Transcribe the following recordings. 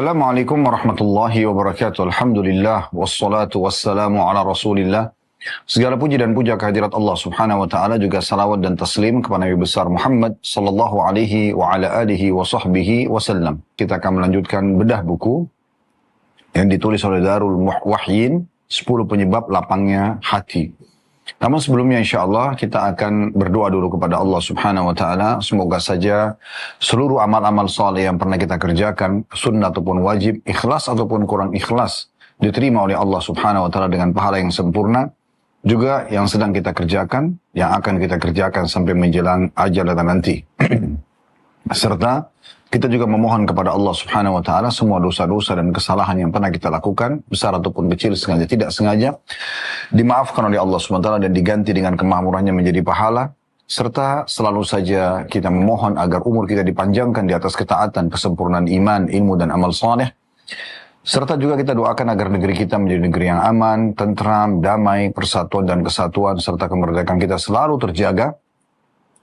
Assalamualaikum warahmatullahi wabarakatuh. Alhamdulillah wassalatu wassalamu ala Rasulillah. Segala puji dan puja kehadirat Allah Subhanahu wa taala, juga salawat dan taslim kepada Nabi besar Muhammad sallallahu alaihi wa ala alihi wa sahbihi wasallam. Kita akan melanjutkan bedah buku yang ditulis oleh Darul Wahyin, 10 penyebab lapangnya hati. Namun sebelumnya insyaAllah kita akan berdoa dulu kepada Allah Subhanahu wa ta'ala. Semoga saja seluruh amal-amal saleh yang pernah kita kerjakan, sunnah ataupun wajib, ikhlas ataupun kurang ikhlas, diterima oleh Allah Subhanahu wa ta'ala dengan pahala yang sempurna. Juga yang sedang kita kerjakan, yang akan kita kerjakan sampai menjelang ajal datang nanti. Serta kita juga memohon kepada Allah Subhanahu wa ta'ala semua dosa-dosa dan kesalahan yang pernah kita lakukan, besar ataupun kecil, sengaja tidak sengaja, dimaafkan oleh Allah Subhanahu wa ta'ala dan diganti dengan kemakmurannya menjadi pahala. Serta selalu saja kita memohon agar umur kita dipanjangkan di atas ketaatan, kesempurnaan iman, ilmu dan amal saleh. Serta juga kita doakan agar negeri kita menjadi negeri yang aman, tentram, damai, persatuan dan kesatuan, serta kemerdekaan kita selalu terjaga.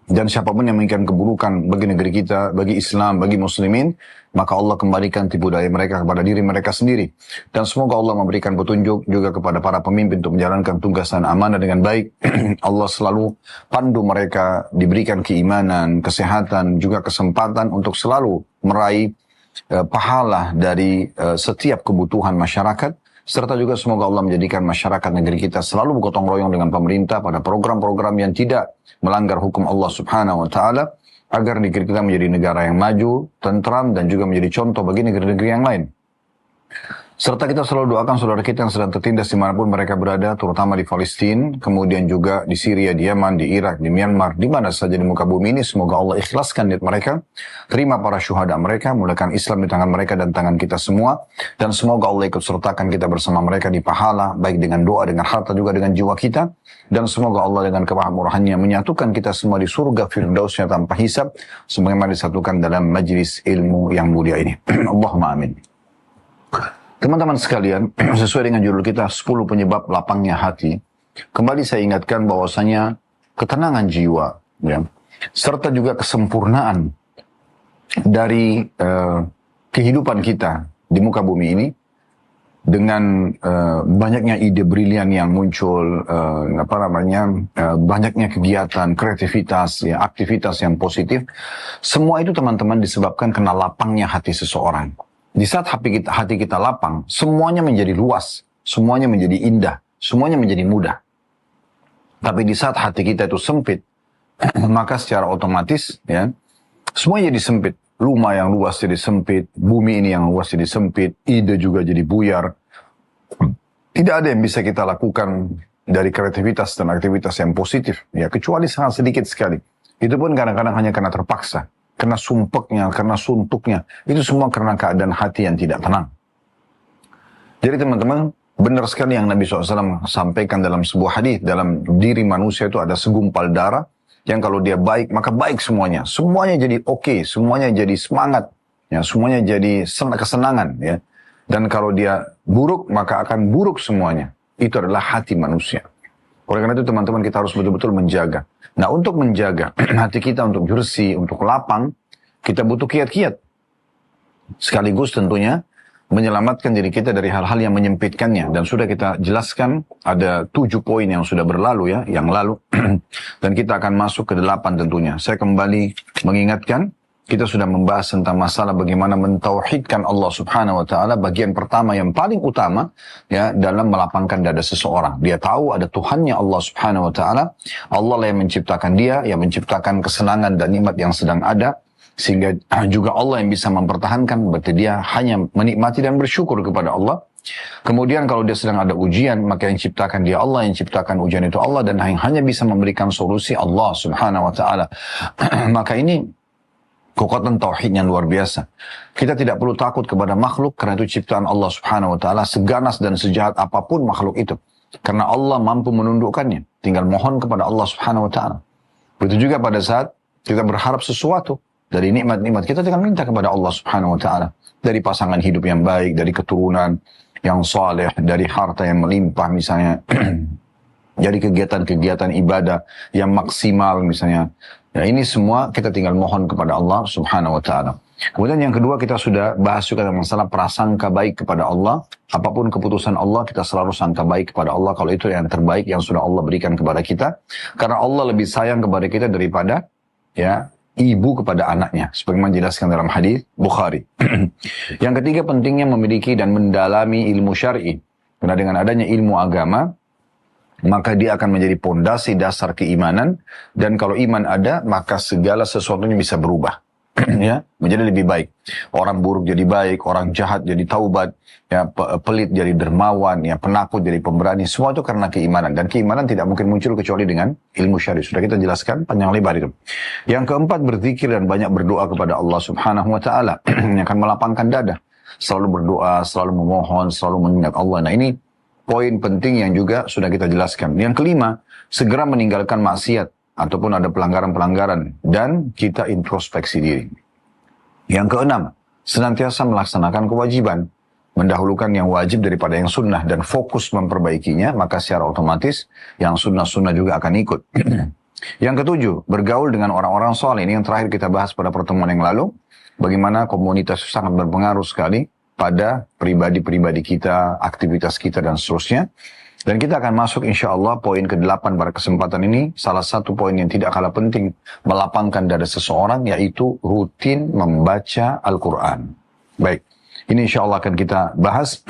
Dan siapapun yang menginginkan keburukan bagi negeri kita, bagi Islam, bagi muslimin, maka Allah kembalikan tipu daya mereka kepada diri mereka sendiri. Dan semoga Allah memberikan petunjuk juga kepada para pemimpin untuk menjalankan tugas dan amanah dengan baik. Allah selalu pandu mereka, diberikan keimanan, kesehatan, juga kesempatan untuk selalu meraih pahala dari setiap kebutuhan masyarakat. Serta juga semoga Allah menjadikan masyarakat negeri kita selalu bergotong royong dengan pemerintah pada program-program yang tidak melanggar hukum Allah Subhanahu wa ta'ala, agar negeri kita menjadi negara yang maju, tentram, dan juga menjadi contoh bagi negeri-negeri yang lain. Serta kita selalu doakan saudara kita yang sedang tertindas dimanapun mereka berada, terutama di Palestina, kemudian juga di Syria, di Yaman, di Irak, di Myanmar, di mana saja di muka bumi ini. Semoga Allah ikhlaskan niat mereka, terima para syuhada mereka, mulakan Islam di tangan mereka dan tangan kita semua, dan semoga Allah ikut sertakan kita bersama mereka di pahala, baik dengan doa, dengan harta, juga dengan jiwa kita, dan semoga Allah dengan kemahamurahannya menyatukan kita semua di surga Firdausnya tanpa hisab, sebagaimana disatukan dalam majlis ilmu yang mulia ini. Allahumma amin. Teman-teman sekalian, sesuai dengan judul kita 10 penyebab lapangnya hati, kembali saya ingatkan bahwasanya ketenangan jiwa, ya, serta juga kesempurnaan dari kehidupan kita di muka bumi ini, dengan banyaknya ide brilian yang muncul, banyaknya kegiatan, kreativitas, ya, aktivitas yang positif, semua itu teman-teman disebabkan karena lapangnya hati seseorang. Di saat hati kita lapang, semuanya menjadi luas, semuanya menjadi indah, semuanya menjadi mudah. Tapi di saat hati kita itu sempit, maka secara otomatis, ya, semuanya jadi sempit. Rumah yang luas jadi sempit, bumi ini yang luas jadi sempit, ide juga jadi buyar. Tidak ada yang bisa kita lakukan dari kreativitas dan aktivitas yang positif, ya, kecuali sangat sedikit sekali. Itu pun kadang-kadang hanya karena terpaksa. Karena sumpeknya, karena suntuknya. Itu semua karena keadaan hati yang tidak tenang. Jadi teman-teman, benar sekali yang Nabi SAW sampaikan dalam sebuah hadis, dalam diri manusia itu ada segumpal darah, yang kalau dia baik, maka baik semuanya. Semuanya jadi oke, semuanya jadi semangat, ya, semuanya jadi kesenangan. Ya. Dan kalau dia buruk, maka akan buruk semuanya. Itu adalah hati manusia. Oleh karena itu teman-teman, kita harus betul-betul menjaga. Nah, untuk menjaga hati kita untuk bersih, untuk lapang, kita butuh kiat-kiat. Sekaligus tentunya menyelamatkan diri kita dari hal-hal yang menyempitkannya. Dan sudah kita jelaskan, ada 7 poin yang sudah berlalu, ya, yang lalu. Dan kita akan masuk ke 8 tentunya. Saya kembali mengingatkan, kita sudah membahas tentang masalah bagaimana mentauhidkan Allah Subhanahu wa ta'ala, bagian pertama yang paling utama, ya, dalam melapangkan dada seseorang. Dia tahu ada Tuhannya Allah Subhanahu wa ta'ala, Allah lah yang menciptakan dia, yang menciptakan kesenangan dan nikmat yang sedang ada, sehingga juga Allah yang bisa mempertahankan, berarti dia hanya menikmati dan bersyukur kepada Allah. Kemudian kalau dia sedang ada ujian, maka yang ciptakan dia Allah, yang ciptakan ujian itu Allah, dan yang hanya bisa memberikan solusi Allah Subhanahu wa ta'ala. Maka ini kekuatan tauhidnya luar biasa. Kita tidak perlu takut kepada makhluk, karena itu ciptaan Allah Subhanahu wa ta'ala, seganas dan sejahat apapun makhluk itu. Karena Allah mampu menundukkannya. Tinggal mohon kepada Allah Subhanahu wa ta'ala. Begitu juga pada saat kita berharap sesuatu dari nikmat-nikmat, kita tinggal minta kepada Allah Subhanahu wa ta'ala. Dari pasangan hidup yang baik, dari keturunan yang saleh, dari harta yang melimpah misalnya. Dari kegiatan-kegiatan ibadah yang maksimal misalnya. Ya, ini semua kita tinggal mohon kepada Allah Subhanahu wa ta'ala. Kemudian yang kedua kita sudah bahas juga tentang masalah prasangka baik kepada Allah. Apapun keputusan Allah kita selalu sangka baik kepada Allah kalau itu yang terbaik yang sudah Allah berikan kepada kita. Karena Allah lebih sayang kepada kita daripada ya ibu kepada anaknya. Sebagaimana dijelaskan dalam hadis Bukhari. Yang ketiga pentingnya memiliki dan mendalami ilmu syar'i. Karena dengan adanya ilmu agama maka dia akan menjadi pondasi dasar keimanan. Dan kalau iman ada maka segala sesuatunya bisa berubah. Ya, menjadi lebih baik. Orang buruk jadi baik, orang jahat jadi taubat, ya pelit jadi dermawan, ya penakut jadi pemberani. Semua itu karena keimanan dan keimanan tidak mungkin muncul kecuali dengan ilmu syar'i. Sudah kita jelaskan panjang lebar itu. Yang keempat berzikir dan banyak berdoa kepada Allah Subhanahu wa taala yang akan melapangkan dada. Selalu berdoa, selalu memohon, selalu mengingat Allah. Nah, ini poin penting yang juga sudah kita jelaskan. Yang kelima, segera meninggalkan maksiat ataupun ada pelanggaran-pelanggaran, dan kita introspeksi diri. Yang keenam, senantiasa melaksanakan kewajiban, mendahulukan yang wajib daripada yang sunnah, dan fokus memperbaikinya, maka secara otomatis yang sunnah-sunnah juga akan ikut. Yang ketujuh, bergaul dengan orang-orang soleh. Ini yang terakhir kita bahas pada pertemuan yang lalu, bagaimana komunitas itu sangat berpengaruh sekali pada pribadi-pribadi kita, aktivitas kita, dan seterusnya. Dan kita akan masuk insya Allah poin ke-8 pada kesempatan ini. Salah satu poin yang tidak kalah penting melapangkan dada seseorang yaitu rutin membaca Al-Quran. Baik, ini insya Allah akan kita bahas.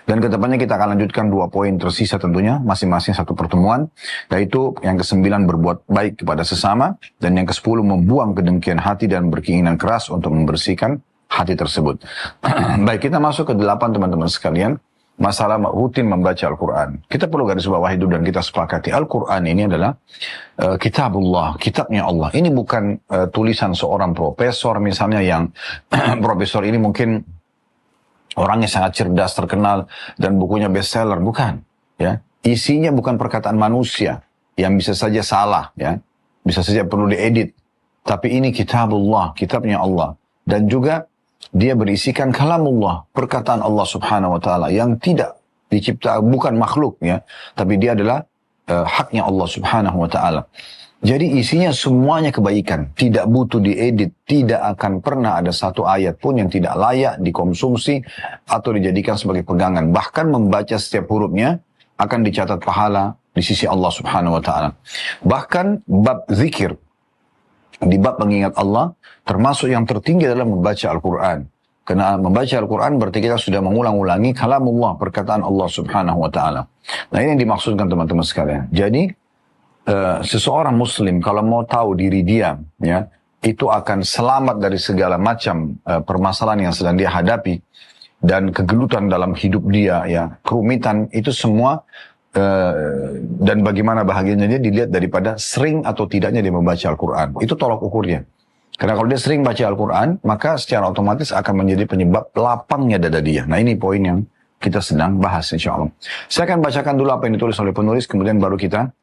Dan kedepannya kita akan lanjutkan 2 poin tersisa tentunya, masing-masing satu pertemuan. Yaitu yang ke-9 berbuat baik kepada sesama. Dan yang ke-10 membuang kedengkian hati dan berkeinginan keras untuk membersihkan hati tersebut. Baik, kita masuk ke-8 teman-teman sekalian. Masalah rutin membaca Al-Quran. Kita perlu garis bawah itu dan kita sepakati. Al-Quran ini adalah kitabullah, kitabnya Allah. Ini bukan tulisan seorang profesor misalnya yang profesor ini mungkin orangnya sangat cerdas, terkenal, dan bukunya bestseller. Bukan. Ya. Isinya bukan perkataan manusia yang bisa saja salah. Ya. Bisa saja perlu diedit. Tapi ini kitabullah, kitabnya Allah. Dan juga dia berisikan kalamullah, perkataan Allah Subhanahu wa taala yang tidak dicipta, bukan makhluk ya, tapi dia adalah haknya Allah Subhanahu wa taala. Jadi isinya semuanya kebaikan, tidak butuh diedit, tidak akan pernah ada satu ayat pun yang tidak layak dikonsumsi atau dijadikan sebagai pegangan. Bahkan membaca setiap hurufnya akan dicatat pahala di sisi Allah Subhanahu wa taala. Bahkan bab zikir, di bab mengingat Allah, termasuk yang tertinggi adalah membaca Al-Quran. Karena membaca Al-Quran berarti kita sudah mengulang-ulangi kalamullah, perkataan Allah Subhanahu wa ta'ala. Nah, ini yang dimaksudkan teman-teman sekalian. Jadi, seseorang muslim kalau mau tahu diri dia, ya, itu akan selamat dari segala macam permasalahan yang sedang dia hadapi, dan kegelutan dalam hidup dia, ya, kerumitan, itu semua dan bagaimana bahagianya dia dilihat daripada sering atau tidaknya dia membaca Al-Quran. Itu tolak ukurnya. Karena kalau dia sering baca Al-Quran, maka secara otomatis akan menjadi penyebab lapangnya dada dia. Nah, ini poin yang kita sedang bahas insya Allah. Saya akan bacakan dulu apa yang ditulis oleh penulis, kemudian baru kita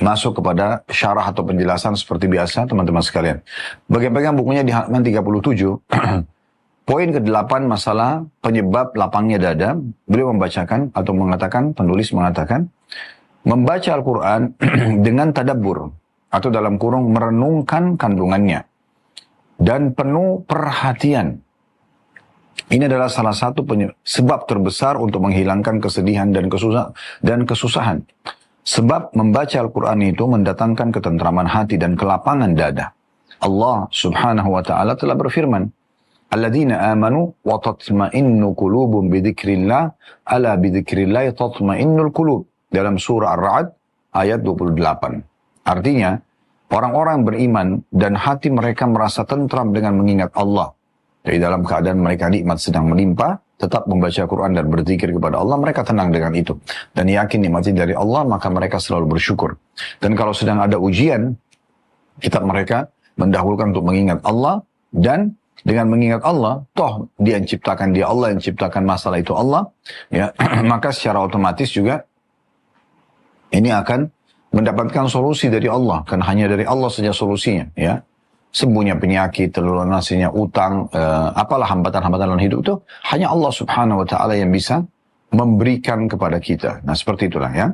masuk kepada syarah atau penjelasan seperti biasa teman-teman sekalian. Bagi-bagi bukunya di halaman 37, poin ke-8 masalah penyebab lapangnya dada. Beliau membacakan atau mengatakan, penulis mengatakan, membaca Al-Quran dengan tadabbur atau dalam kurung merenungkan kandungannya dan penuh perhatian. Ini adalah salah satu sebab terbesar untuk menghilangkan kesedihan dan kesusahan. Sebab membaca Al-Quran itu mendatangkan ketentraman hati dan kelapangan dada. Allah Subhanahu wa ta'ala telah berfirman, alladzina amanu wa tatma'innu qulubum bidzikrillah ala bidzikrillah tatma'innul qulub, dalam surah Ar-Ra'd ayat 28. Artinya, orang-orang beriman dan hati mereka merasa tentram dengan mengingat Allah. Jadi dalam keadaan mereka nikmat sedang menimpa, tetap membaca Quran dan berzikir kepada Allah, mereka tenang dengan itu. Dan yakin nikmatnya dari Allah, maka mereka selalu bersyukur. Dan kalau sedang ada ujian, kitab mereka mendahulukan untuk mengingat Allah, dan dengan mengingat Allah, toh dia yang ciptakan, dia Allah yang ciptakan masalah itu Allah, ya, maka secara otomatis juga ini akan mendapatkan solusi dari Allah, kan hanya dari Allah saja solusinya, ya. Sembuhnya penyakit, terlunasinya utang, apalah hambatan-hambatan dalam hidup itu hanya Allah Subhanahu wa taala yang bisa memberikan kepada kita. Nah, seperti itulah ya.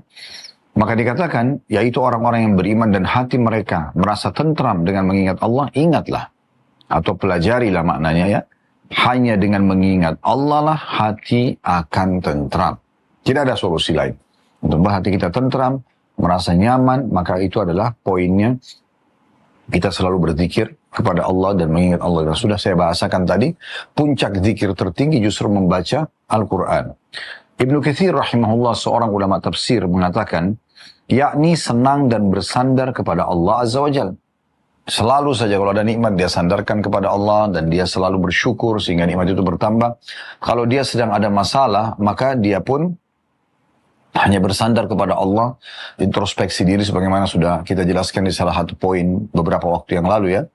Maka dikatakan, yaitu orang-orang yang beriman dan hati mereka merasa tentram dengan mengingat Allah, ingatlah atau pelajarilah maknanya ya. Hanya dengan mengingat Allah lah hati akan tentram. Tidak ada solusi lain. Untuk hati kita tentram, merasa nyaman, maka itu adalah poinnya. Kita selalu berzikir kepada Allah dan mengingat Allah. Dan sudah saya bahasakan tadi, puncak zikir tertinggi justru membaca Al-Quran. Ibnu Katsir rahimahullah, seorang ulama tafsir, mengatakan, yakni senang dan bersandar kepada Allah Azza wa Jalla. Selalu saja kalau ada nikmat dia sandarkan kepada Allah dan dia selalu bersyukur sehingga nikmat itu bertambah. Kalau dia sedang ada masalah, maka dia pun hanya bersandar kepada Allah, introspeksi diri sebagaimana sudah kita jelaskan di salah satu poin beberapa waktu yang lalu ya.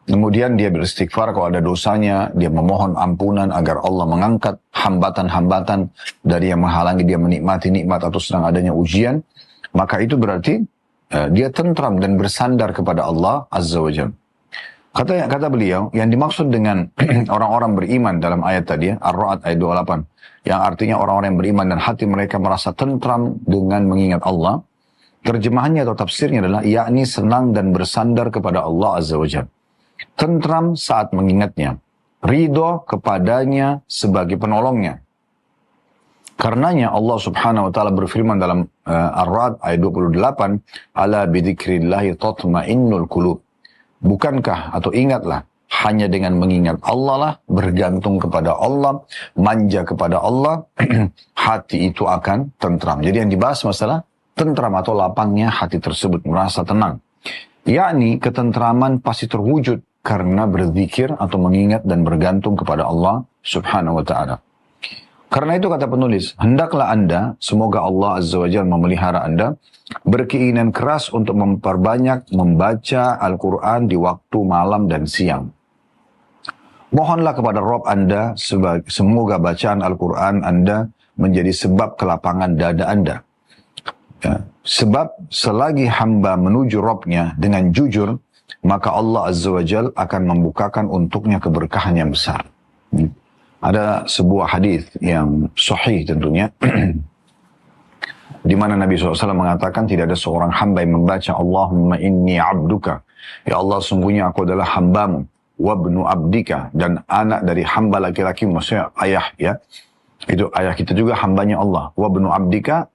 Kemudian dia beristighfar kalau ada dosanya, dia memohon ampunan agar Allah mengangkat hambatan-hambatan dari yang menghalangi dia menikmati nikmat atau sedang adanya ujian. Maka itu berarti dia tentram dan bersandar kepada Allah Azza wa Jalla. Kata beliau, yang dimaksud dengan orang-orang beriman dalam ayat tadi, Ar-Ra'd ayat 28, yang artinya orang-orang yang beriman dan hati mereka merasa tentram dengan mengingat Allah, terjemahannya atau tafsirnya adalah, yakni senang dan bersandar kepada Allah Azza wa Jalla. Tentram saat mengingatnya, ridho kepadanya sebagai penolongnya. Karenanya Allah subhanahu wa ta'ala berfirman dalam Ar-Ra'd ayat 28, ala bidzikrillahi tatma'innul qulub. Bukankah atau ingatlah, hanya dengan mengingat Allah lah, bergantung kepada Allah, manja kepada Allah, hati itu akan tentram. Jadi yang dibahas masalah tentram atau lapangnya hati tersebut, merasa tenang. Yakni ketentraman pasti terwujud karena berzikir atau mengingat dan bergantung kepada Allah subhanahu wa ta'ala. Karena itu kata penulis, hendaklah Anda, semoga Allah Azza wa Jalla memelihara Anda, berkeinginan keras untuk memperbanyak membaca Al-Quran di waktu malam dan siang. Mohonlah kepada Rabb Anda, semoga bacaan Al-Quran Anda menjadi sebab kelapangan dada Anda. Ya, sebab selagi hamba menuju Rabbnya dengan jujur, maka Allah Azza wa Jalla akan membukakan untuknya keberkahan yang besar. Ada sebuah hadis yang sahih tentunya, di mana Nabi SAW mengatakan tidak ada seorang hamba yang membaca Allahumma inni abduka, ya Allah sungguhnya aku adalah hambamu, wabnu abdika, dan anak dari hamba laki-laki, maksudnya ayah ya, itu ayah kita juga hambanya Allah, wabnu abdika,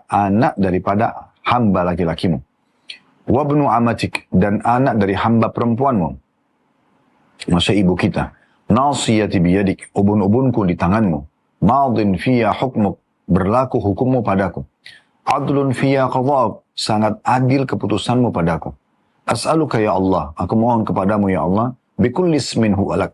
anak daripada hamba laki-lakimu, wabnu amatik, dan anak dari hamba perempuanmu, maksudnya ibu kita, nasiyati biyadik, ubun-ubunku di tanganmu, madin fiya hukmuk, berlaku hukummu padaku, adlun fiya qadha'uk, sangat adil keputusanmu padaku. As'aluka ya Allah, aku mohon kepadamu ya Allah, bikulli ismin hu'alak,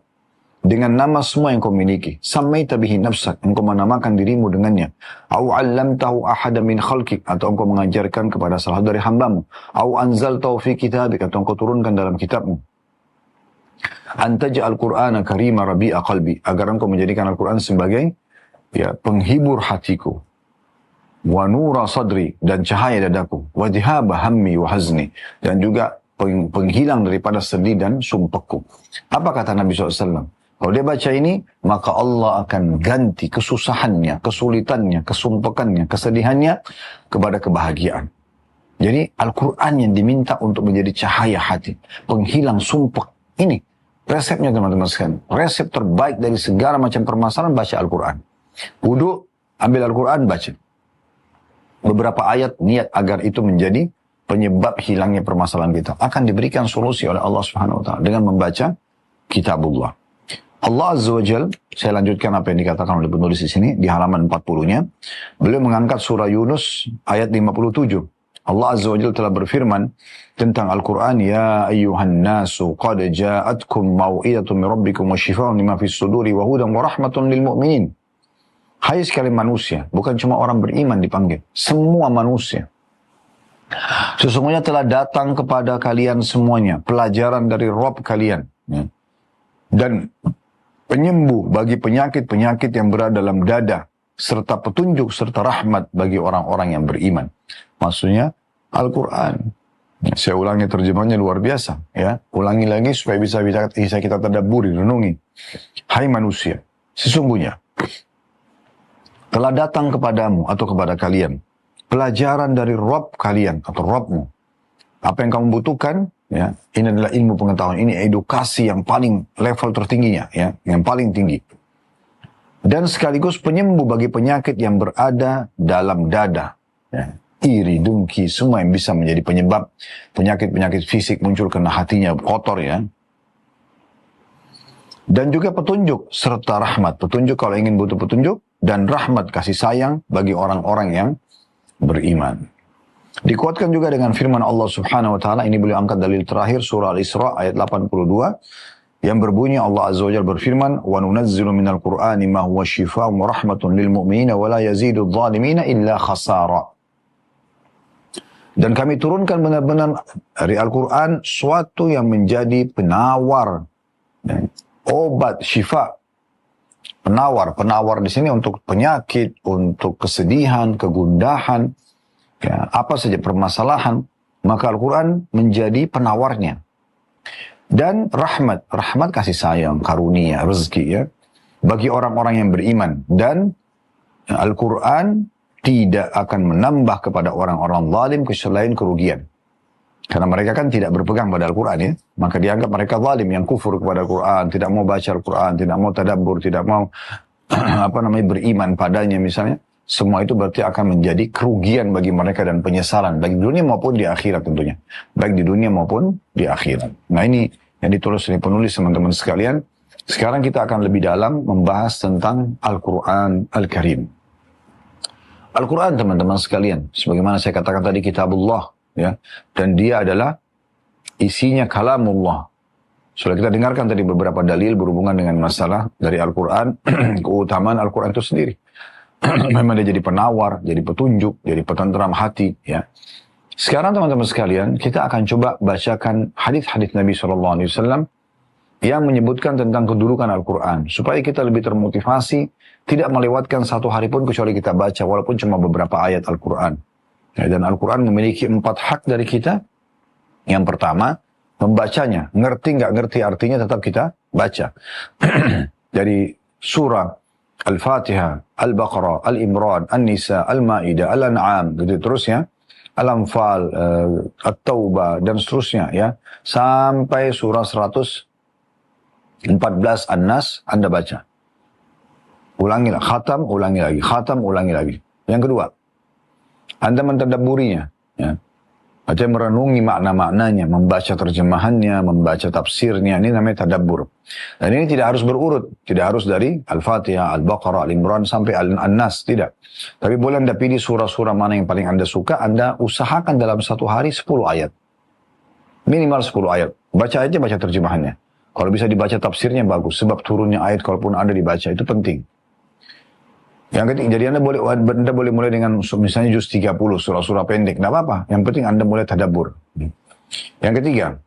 dengan nama semua yang kau miliki, sammaita bihi nafsak, engkau menamakan dirimu dengannya, au 'allamtahu ahada min khalqik, atau engkau mengajarkan kepada salah dari hambamu, au anzaltahu fi kitabik, atau engkau turunkan dalam kitabmu. Antaj'al Qur'ana karima rabi'a qalbi, agar engkau menjadikan Al-Quran sebagai ya penghibur hatiku, wa nura sadri, dan cahaya dadaku, wa dhihaba hammi wa hazni, dan juga penghilang daripada sedih dan sumpahku. Apa kata Nabi SAW? Kalau dia baca ini, maka Allah akan ganti kesusahannya, kesulitannya, kesumpakannya, kesedihannya kepada kebahagiaan. Jadi Al-Quran yang diminta untuk menjadi cahaya hati, penghilang sumpah. Ini resepnya teman-teman sekalian. Resep terbaik dari segala macam permasalahan, baca Al-Quran. Wudu, ambil Al-Quran, baca. Beberapa ayat, niat agar itu menjadi penyebab hilangnya permasalahan kita. Akan diberikan solusi oleh Allah Subhanahu wa Ta'ala dengan membaca Kitabullah. Allah Azza wa Jal, saya lanjutkan apa yang dikatakan oleh penulis di sini, di halaman 40-nya. Beliau mengangkat surah Yunus ayat 57. Allah Azza wa Jalla telah berfirman tentang Al-Quran, ya ayyuhan nasu qad ja'atkum mau'idatun min rabbikum wa shifaa'un lima fis suduri wa hudan wa rahmatun lil mu'minin. Hai sekalian manusia, bukan cuma orang beriman dipanggil, semua manusia. Sesungguhnya telah datang kepada kalian semuanya pelajaran dari Rabb kalian, ya, dan penyembuh bagi penyakit-penyakit yang berada dalam dada, serta petunjuk serta rahmat bagi orang-orang yang beriman. Maksudnya Al-Quran. Saya ulangi terjemahnya luar biasa. Ya, ulangi lagi supaya bisa kita tadabburi, renungi. Hai manusia, sesungguhnya telah datang kepadamu atau kepada kalian pelajaran dari Rabb kalian atau Rabbmu. Apa yang kamu butuhkan, ya, ini adalah ilmu pengetahuan, ini edukasi yang paling level tertingginya, ya, yang paling tinggi. Dan sekaligus penyembuh bagi penyakit yang berada dalam dada. Ya. Iri, dengki, semua yang bisa menjadi penyebab penyakit-penyakit fisik muncul karena hatinya kotor, ya. Dan juga petunjuk serta rahmat. Petunjuk kalau ingin butuh petunjuk, dan rahmat kasih sayang bagi orang-orang yang beriman. Dikuatkan juga dengan firman Allah Subhanahu wa taala, ini beliau angkat dalil terakhir surah Al-Isra ayat 82 yang berbunyi Allah Azza wa Jalla berfirman, "Wa nunazzilu minal Qur'ani ma huwa syifaa'un wa rahmatun lil mu'minina wa la yazidu adh-dhalimina illa khasara." Dan kami turunkan benar-benar dari Al-Quran suatu yang menjadi penawar, obat, syifa. Penawar di sini untuk penyakit, untuk kesedihan, kegundahan, ya, apa saja permasalahan, maka Al-Quran menjadi penawarnya. Dan rahmat kasih sayang, karunia, rezeki, ya, bagi orang-orang yang beriman. Dan Al-Quran tidak akan menambah kepada orang-orang zalim selain kerugian. Karena mereka kan tidak berpegang pada Al-Quran, ya. Maka dianggap mereka zalim yang kufur kepada Al-Quran, tidak mau baca Al-Quran, tidak mau tadabbur, tidak mau beriman padanya misalnya. Semua itu berarti akan menjadi kerugian bagi mereka dan penyesalan. Baik di dunia maupun di akhirat tentunya. Baik di dunia maupun di akhirat. Nah ini yang ditulis oleh penulis teman-teman sekalian. Sekarang kita akan lebih dalam membahas tentang Al-Quran Al-Karim. Al-Quran teman-teman sekalian. Sebagaimana saya katakan tadi kitabullah. Ya, dan dia adalah isinya kalamullah. Sudah kita dengarkan tadi beberapa dalil berhubungan dengan masalah dari Al-Quran, keutamaan Al-Quran itu sendiri. Memang dia jadi penawar, jadi petunjuk, jadi penenteram hati. Ya. Sekarang teman-teman sekalian, kita akan coba bacakan hadis-hadis Nabi SAW yang menyebutkan tentang kedudukan Al-Quran. Supaya kita lebih termotivasi, tidak melewatkan satu hari pun kecuali kita baca, walaupun cuma beberapa ayat Al-Quran. Ya, dan Al-Quran memiliki 4 hak dari kita. Yang pertama, membacanya. Ngerti nggak ngerti artinya tetap kita baca. Dari surah Al-Fatihah, Al-Baqarah, Al-Imran, An-Nisa, Al-Ma'idah, Al-An'am, gitu terusnya. Al-Anfal, At-Taubah, dan seterusnya, ya. Sampai surah 114 An-Nas, Anda baca. Ulangilah, khatam, ulangi lagi. Khatam, ulangi lagi. Yang kedua, Anda mentadabburinya, ya. Artinya merenungi makna-maknanya, membaca terjemahannya, membaca tafsirnya, ini namanya tadabbur. Dan ini tidak harus berurut, tidak harus dari Al-Fatihah, Al-Baqarah, Al-Imran, sampai An-Nas, tidak. Tapi boleh Anda pilih surah-surah mana yang paling Anda suka, Anda usahakan dalam satu hari 10 ayat. Minimal 10 ayat. Baca aja, baca terjemahannya. Kalau bisa dibaca tafsirnya bagus, sebab turunnya ayat kalaupun Anda dibaca, itu penting. Yang ketiga, jadi Anda boleh mulai dengan misalnya juz 30, surah-surah pendek, tidak apa-apa. Yang penting Anda mulai tadabbur. Yang ketiga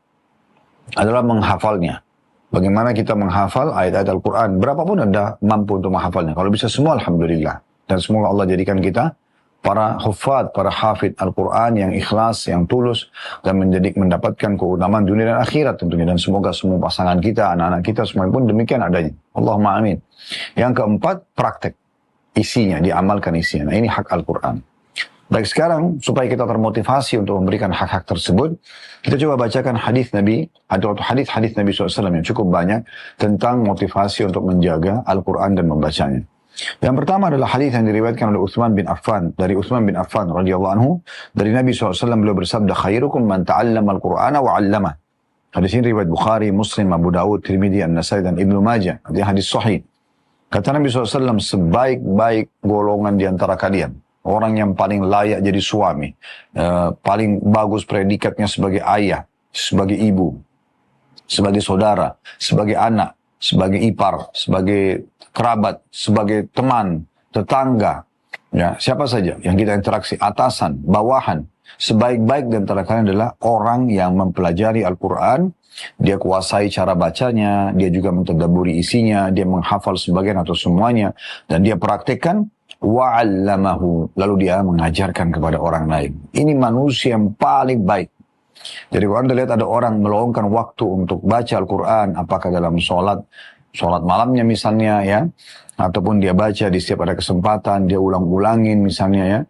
adalah menghafalnya. Bagaimana kita menghafal ayat-ayat Al-Quran. Berapapun Anda mampu untuk menghafalnya. Kalau bisa semua, Alhamdulillah. Dan semoga Allah jadikan kita para hufad, para hafid Al-Quran yang ikhlas, yang tulus, dan mendapatkan keutamaan dunia dan akhirat tentunya. Dan semoga semua pasangan kita, anak-anak kita, semua pun demikian adanya. Allahumma amin. Yang keempat, praktek. Isinya, diamalkan isinya. Nah, ini hak Al-Quran. Baik, sekarang supaya kita termotivasi untuk memberikan hak-hak tersebut, kita coba bacakan hadis Nabi atau hadis-hadis Nabi SAW yang cukup banyak tentang motivasi untuk menjaga Al-Quran dan membacanya. Yang pertama adalah hadis yang diriwayatkan oleh Utsman bin Affan, dari Utsman bin Affan radhiyallahu anhu, dari Nabi SAW beliau bersabda, "Khairukum man ta'allama Al-Qur'ana wa 'allamah." Hadis ini riwayat Bukhari, Muslim, Abu Dawud, Tirmidzi, An-Nasai, dan Ibnu Majah. Artinya hadis sahih. Kata Nabi SAW, sebaik-baik golongan di antara kalian, orang yang paling layak jadi suami, paling bagus predikatnya sebagai ayah, sebagai ibu, sebagai saudara, sebagai anak, sebagai ipar, sebagai kerabat, sebagai teman, tetangga, ya, siapa saja yang kita interaksi, atasan, bawahan, sebaik-baik di antara kalian adalah orang yang mempelajari Al-Quran. Dia kuasai cara bacanya, dia juga mentadabburi isinya, dia menghafal sebagian atau semuanya, dan dia praktekkan, wa'allamahu, lalu dia mengajarkan kepada orang lain. Ini manusia yang paling baik. Jadi kalau Anda lihat ada orang meluangkan waktu untuk baca Al-Quran, apakah dalam sholat, sholat malamnya misalnya ya, ataupun dia baca di setiap ada kesempatan, dia ulang-ulangin misalnya ya.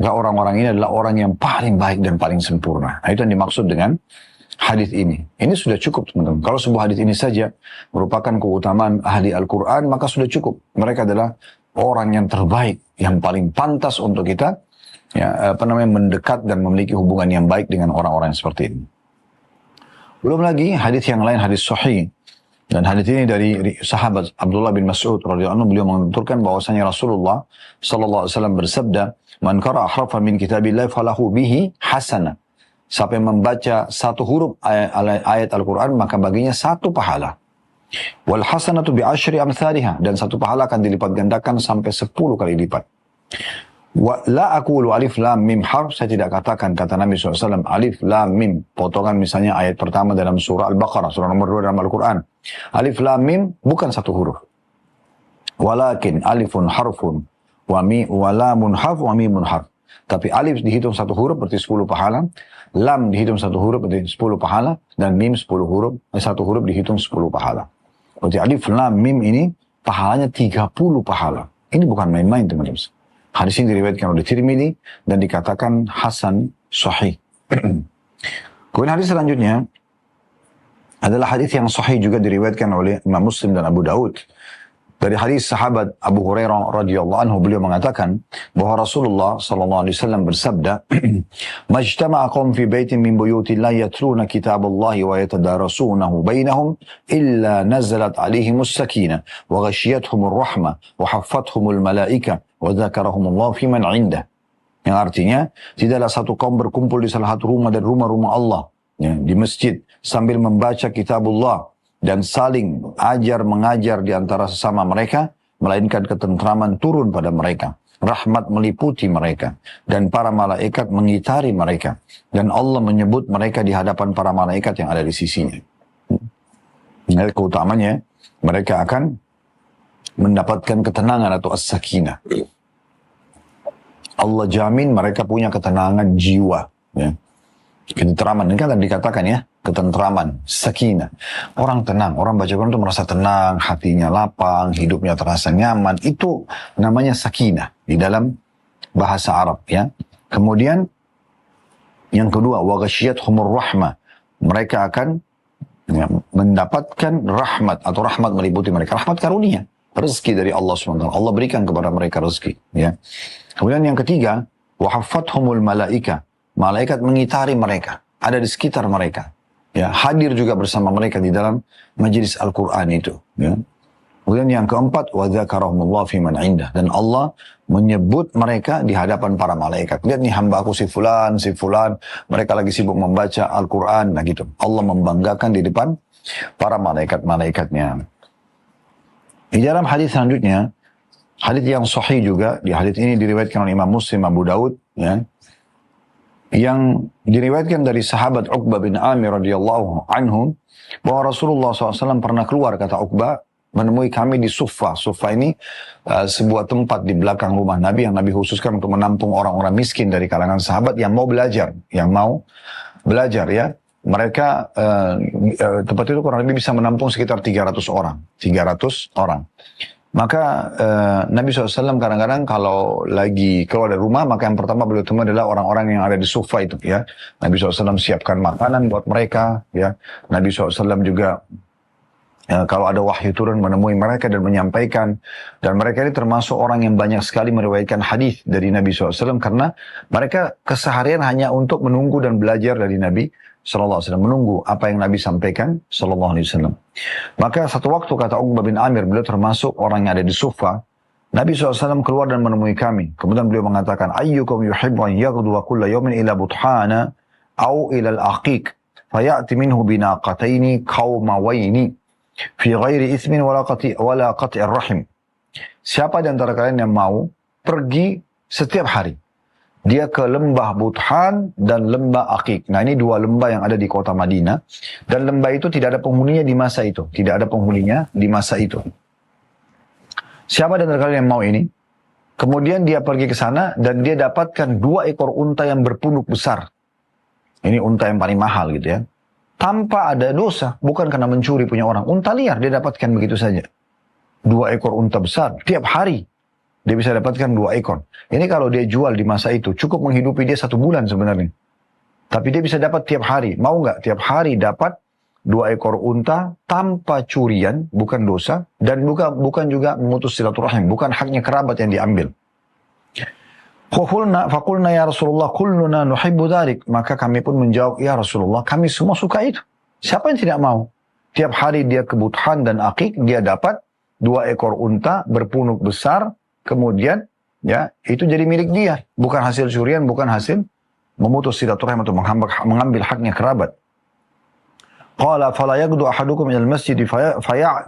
Maka orang-orang ini adalah orang yang paling baik dan paling sempurna. Nah, itu yang dimaksud dengan hadis ini. Ini sudah cukup teman-teman. Kalau sebuah hadis ini saja merupakan keutamaan ahli Al-Quran, maka sudah cukup. Mereka adalah orang yang terbaik, yang paling pantas untuk kita ya, mendekat dan memiliki hubungan yang baik dengan orang-orang yang seperti ini. Belum lagi hadis yang lain, hadis sahih. Dan hadis ini dari sahabat Abdullah bin Mas'ud radhiyallahu anhu, beliau menuturkan bahwasanya Rasulullah sallallahu alaihi wasallam bersabda, "Man qara'a harfan min kitabillah falahu bihi hasanah." Siapa yang membaca satu huruf ayat Al-Quran, maka baginya satu pahala. Wal hasanatu bi asyri amsalihha, dan satu pahala akan dilipat gandakan sampai 10 kali lipat. Wa la aqulu alif lam mim harf, saya tidak katakan, kata Nabi SAW, alif lam mim, potongan misalnya ayat pertama dalam surah Al-Baqarah, surah nomor 2 dalam Al-Quran. Alif lam mim bukan satu huruf. Walakin alifun harfun, wa lamun harf, wa mimun harf. Tapi alif dihitung satu huruf berarti 10 pahala, lam dihitung satu huruf berarti 10 pahala, dan mim 10 huruf, satu huruf dihitung 10 pahala. Berarti alif lam mim ini pahalanya 30 pahala. Ini bukan main-main teman-teman. Hadis ini diriwayatkan oleh Tirmidzi dan dikatakan hasan sahih. Kemudian hadis selanjutnya adalah hadis yang sahih juga diriwayatkan oleh Imam Muslim dan Abu Daud. Dari hadis sahabat Abu Hurairah radhiyallahu anhu, beliau mengatakan bahwa Rasulullah sallallahu alaihi wasallam bersabda, "Majtama'a qaum fi baitin min buyutillahi yatluna kitaballahi wa yatadarasunahu bainahum illa nazalat 'alaihimus sakinah wa ghashiyatuhumur rahmah wa haffathumul malaikah wa dzakarahumullahu fi man 'indah." Yang artinya, tidaklah satu kaum berkumpul di salah satu rumah dan rumah-rumah Allah, ya, di masjid sambil membaca kitabullah dan saling ajar mengajar di antara sesama mereka, melainkan ketentraman turun pada mereka, rahmat meliputi mereka, dan para malaikat mengitari mereka, dan Allah menyebut mereka di hadapan para malaikat yang ada di sisinya. Nah, keutamanya mereka akan mendapatkan ketenangan atau as-sakinah. Allah jamin mereka punya ketenangan jiwa, ya. Ketentraman, ini kan tadi dikatakan ya, ketentraman, sakinah. Orang tenang, orang baca Quran itu merasa tenang, hatinya lapang, hidupnya terasa nyaman. Itu namanya sakinah di dalam bahasa Arab ya. Kemudian yang kedua, wa ghashiyatuhumur rahmah. Mereka akan ya, mendapatkan rahmat atau rahmat meliputi mereka. Rahmat karunia, rezeki dari Allah SWT. Allah berikan kepada mereka rezeki ya. Kemudian yang ketiga, wa haffathumul malaikah. Malaikat mengitari mereka, ada di sekitar mereka, ya, hadir juga bersama mereka di dalam majelis Al-Quran itu. Ya. Kemudian yang keempat, wa dzakarahumullahu fi man 'indah, dan Allah menyebut mereka di hadapan para malaikat. Lihat nih hamba aku si fulan, mereka lagi sibuk membaca Al-Quran, nah gitu. Allah membanggakan di depan para malaikat-malaikatnya. Di dalam hadis selanjutnya, hadis yang sahih juga, di hadis ini diriwayatkan oleh Imam Muslim, Abu Daud, ya, yang diriwayatkan dari sahabat Uqbah bin Amir radhiyallahu anhu, bahwa Rasulullah SAW pernah keluar, kata Uqbah, menemui kami di Suffah. Suffah ini sebuah tempat di belakang rumah Nabi yang Nabi khususkan untuk menampung orang-orang miskin dari kalangan sahabat yang mau belajar, ya. Mereka tempat itu kurang lebih bisa menampung sekitar 300 orang. Maka Nabi SAW kadang-kadang kalau lagi keluar dari rumah, maka yang pertama beliau temui adalah orang-orang yang ada di Sufa itu ya. Nabi SAW siapkan makanan buat mereka ya. Nabi SAW juga kalau ada wahyu turun menemui mereka dan menyampaikan. Dan mereka ini termasuk orang yang banyak sekali meriwayatkan hadis dari Nabi SAW, karena mereka keseharian hanya untuk menunggu dan belajar dari Nabi SAW, menunggu apa yang Nabi sampaikan SAW. Maka satu waktu, kata Uqbah bin Amir, beliau termasuk orang yang ada di Sufa, Nabi SAW keluar dan menemui kami. Kemudian beliau mengatakan, ayyukum yuhibbu an yaghduwa kulla yawmin ila buthana au ila al-aqiq fayati minhu binaqataini qaumawaini fi ghairi ismin wala qati'ir rahim. Siapa di antara kalian yang mau pergi setiap hari, dia ke lembah Buthan dan lembah Aqiq. Nah, ini dua lembah yang ada di kota Madinah. Dan lembah itu tidak ada penghuninya di masa itu. Siapa di antara kalian yang mau ini? Kemudian dia pergi ke sana dan dia dapatkan 2 ekor unta yang berpunuk besar. Ini unta yang paling mahal gitu ya. tanpa ada dosa, bukan karena mencuri punya orang. Unta liar dia dapatkan begitu saja. 2 ekor unta besar tiap hari dia bisa dapatkan 2 ekor. Ini kalau dia jual di masa itu cukup menghidupi dia 1 bulan sebenarnya. Tapi dia bisa dapat tiap hari. Mau nggak tiap hari dapat 2 ekor unta tanpa curian, bukan dosa, dan bukan juga memutus silaturahim, bukan haknya kerabat yang diambil. Fakulna ya Rasulullah, kulluna nuhibbu dharik. Maka kami pun menjawab, ya Rasulullah, kami semua suka itu. Siapa yang tidak mau? Tiap hari dia kebutuhan dan akik, dia dapat 2 ekor unta berpunuk besar, kemudian ya itu jadi milik dia. Bukan hasil curian, bukan hasil memutus silaturahim atau mengambil haknya kerabat. Qala fala yaghdu ahadukum ila al-masjid